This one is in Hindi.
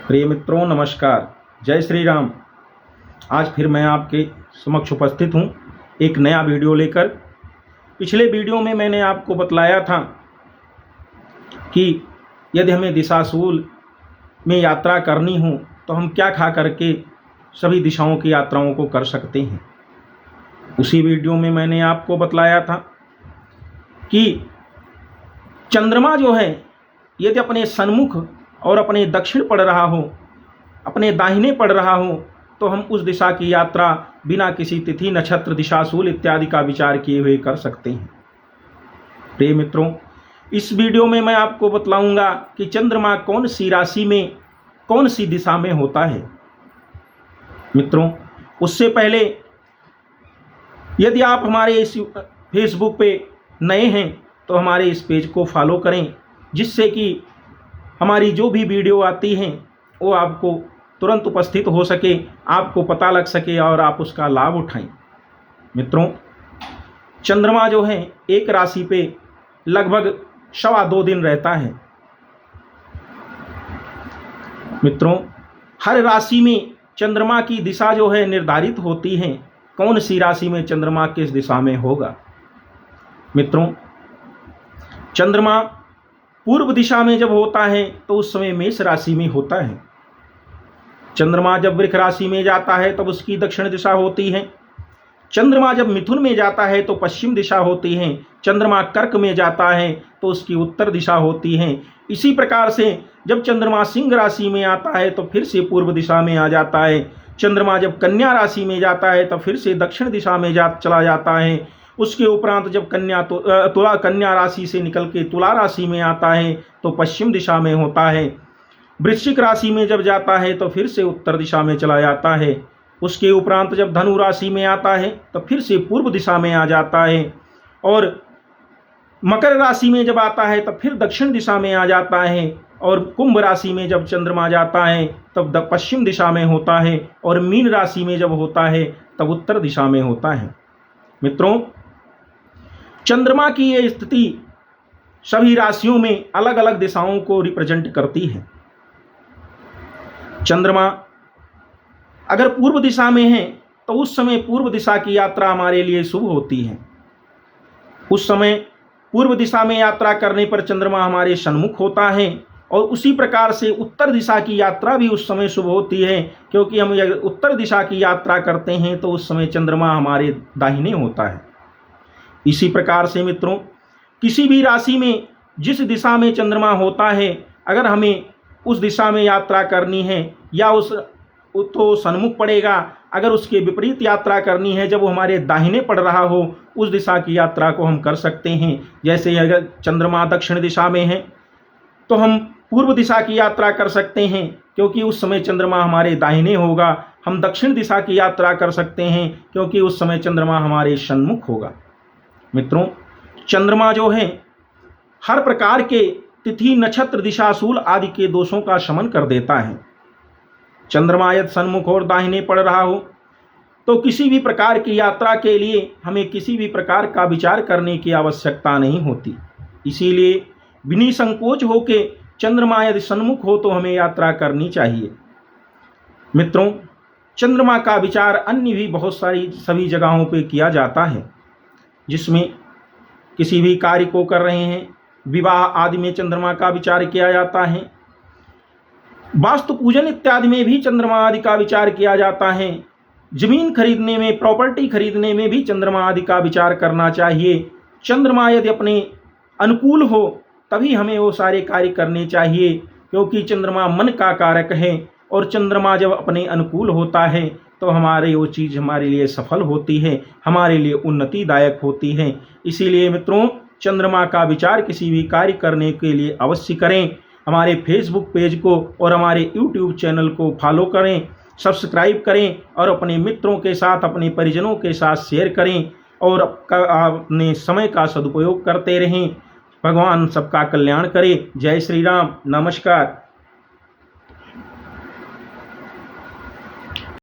प्रिय मित्रों नमस्कार, जय श्री राम। आज फिर मैं आपके समक्ष उपस्थित हूँ एक नया वीडियो लेकर। पिछले वीडियो में मैंने आपको बतलाया था कि यदि हमें दिशाशूल में यात्रा करनी हो तो हम क्या खा करके सभी दिशाओं की यात्राओं को कर सकते हैं। उसी वीडियो में मैंने आपको बतलाया था कि चंद्रमा जो है यदि अपने सन्मुख और अपने दक्षिण पड़ रहा हो, अपने दाहिने पड़ रहा हो, तो हम उस दिशा की यात्रा बिना किसी तिथि नक्षत्र दिशाशूल इत्यादि का विचार किए हुए कर सकते हैं। प्रिय मित्रों, इस वीडियो में मैं आपको बतलाऊंगा कि चंद्रमा कौन सी राशि में कौन सी दिशा में होता है। मित्रों, उससे पहले यदि आप हमारे इस फेसबुक पे नए हैं तो हमारे इस पेज को फॉलो करें, जिससे कि हमारी जो भी वीडियो आती हैं वो आपको तुरंत उपस्थित हो सके, आपको पता लग सके और आप उसका लाभ उठाएं। मित्रों, चंद्रमा जो है एक राशि पे लगभग 2.25 दिन रहता है। मित्रों, हर राशि में चंद्रमा की दिशा जो है निर्धारित होती है, कौन सी राशि में चंद्रमा किस दिशा में होगा। मित्रों, चंद्रमा पूर्व दिशा में जब होता है तो उस समय मेष राशि में होता है। चंद्रमा जब वृष राशि में जाता है तब उसकी दक्षिण दिशा होती है। चंद्रमा जब मिथुन में जाता है तो पश्चिम दिशा होती है। चंद्रमा कर्क में जाता है तो उसकी उत्तर दिशा होती है। इसी प्रकार से जब चंद्रमा सिंह राशि में आता है तो फिर से पूर्व दिशा में आ जाता है। चंद्रमा जब कन्या राशि में जाता है तो फिर से दक्षिण दिशा में चला जाता है। उसके उपरांत जब कन्या राशि से निकल के तुला राशि में आता है तो पश्चिम दिशा में होता है। वृश्चिक राशि में जब जाता है तो फिर से उत्तर दिशा में चला जाता है। उसके उपरांत जब धनु राशि में आता है तो फिर से पूर्व दिशा में आ जाता है। और मकर राशि में जब आता है तब फिर दक्षिण दिशा में आ जाता है। और कुंभ राशि में जब चंद्रमा जाता है तब पश्चिम दिशा में होता है। और मीन राशि में जब होता है तब उत्तर दिशा में होता है। मित्रों, चंद्रमा की ये स्थिति सभी राशियों में अलग अलग दिशाओं को रिप्रेजेंट करती है। चंद्रमा अगर पूर्व दिशा में है तो उस समय पूर्व दिशा की यात्रा हमारे लिए शुभ होती है। उस समय पूर्व दिशा में यात्रा करने पर चंद्रमा हमारे सन्मुख होता है। और उसी प्रकार से उत्तर दिशा की यात्रा भी उस समय शुभ होती है, क्योंकि हम अगर उत्तर दिशा की यात्रा करते हैं तो उस समय चंद्रमा हमारे दाहिने होता है। इसी प्रकार से मित्रों, किसी भी राशि में जिस दिशा में चंद्रमा होता है, अगर हमें उस दिशा में यात्रा करनी है या तो सन्मुख पड़ेगा। अगर उसके विपरीत यात्रा करनी है, जब वो हमारे दाहिने पड़ रहा हो, उस दिशा की यात्रा को हम कर सकते हैं। जैसे अगर चंद्रमा दक्षिण दिशा में है तो हम पूर्व दिशा की यात्रा कर सकते हैं, क्योंकि उस समय चंद्रमा हमारे दाहिने होगा। हम दक्षिण दिशा की यात्रा कर सकते हैं, क्योंकि उस समय चंद्रमा हमारे सन्मुख होगा। मित्रों, चंद्रमा जो है हर प्रकार के तिथि नक्षत्र दिशाशूल आदि के दोषों का शमन कर देता है। चंद्रमा यदि सन्मुख और दाहिने पड़ रहा हो तो किसी भी प्रकार की यात्रा के लिए हमें किसी भी प्रकार का विचार करने की आवश्यकता नहीं होती। इसीलिए बिना संकोच होके चंद्रमा यदि सन्मुख हो तो हमें यात्रा करनी चाहिए। मित्रों, चंद्रमा का विचार अन्य भी बहुत सारी सभी जगहों पे किया जाता है, जिसमें किसी भी कार्य को कर रहे हैं, विवाह आदि में चंद्रमा का विचार किया जाता है। वास्तु पूजन इत्यादि में भी चंद्रमा आदि का विचार किया जाता है। जमीन खरीदने में, प्रॉपर्टी खरीदने में भी चंद्रमा आदि का विचार करना चाहिए। चंद्रमा यदि अपने अनुकूल हो तभी हमें वो सारे कार्य करने चाहिए, क्योंकि चंद्रमा मन का कारक है। और चंद्रमा जब अपने अनुकूल होता है तो हमारे वो चीज़ हमारे लिए सफल होती है, हमारे लिए उन्नतिदायक होती है। इसीलिए मित्रों, चंद्रमा का विचार किसी भी कार्य करने के लिए अवश्य करें। हमारे फेसबुक पेज को और हमारे यूट्यूब चैनल को फॉलो करें, सब्सक्राइब करें और अपने मित्रों के साथ, अपने परिजनों के साथ शेयर करें और अपने समय का सदुपयोग करते रहें। भगवान सबका कल्याण करे। जय श्री राम। नमस्कार।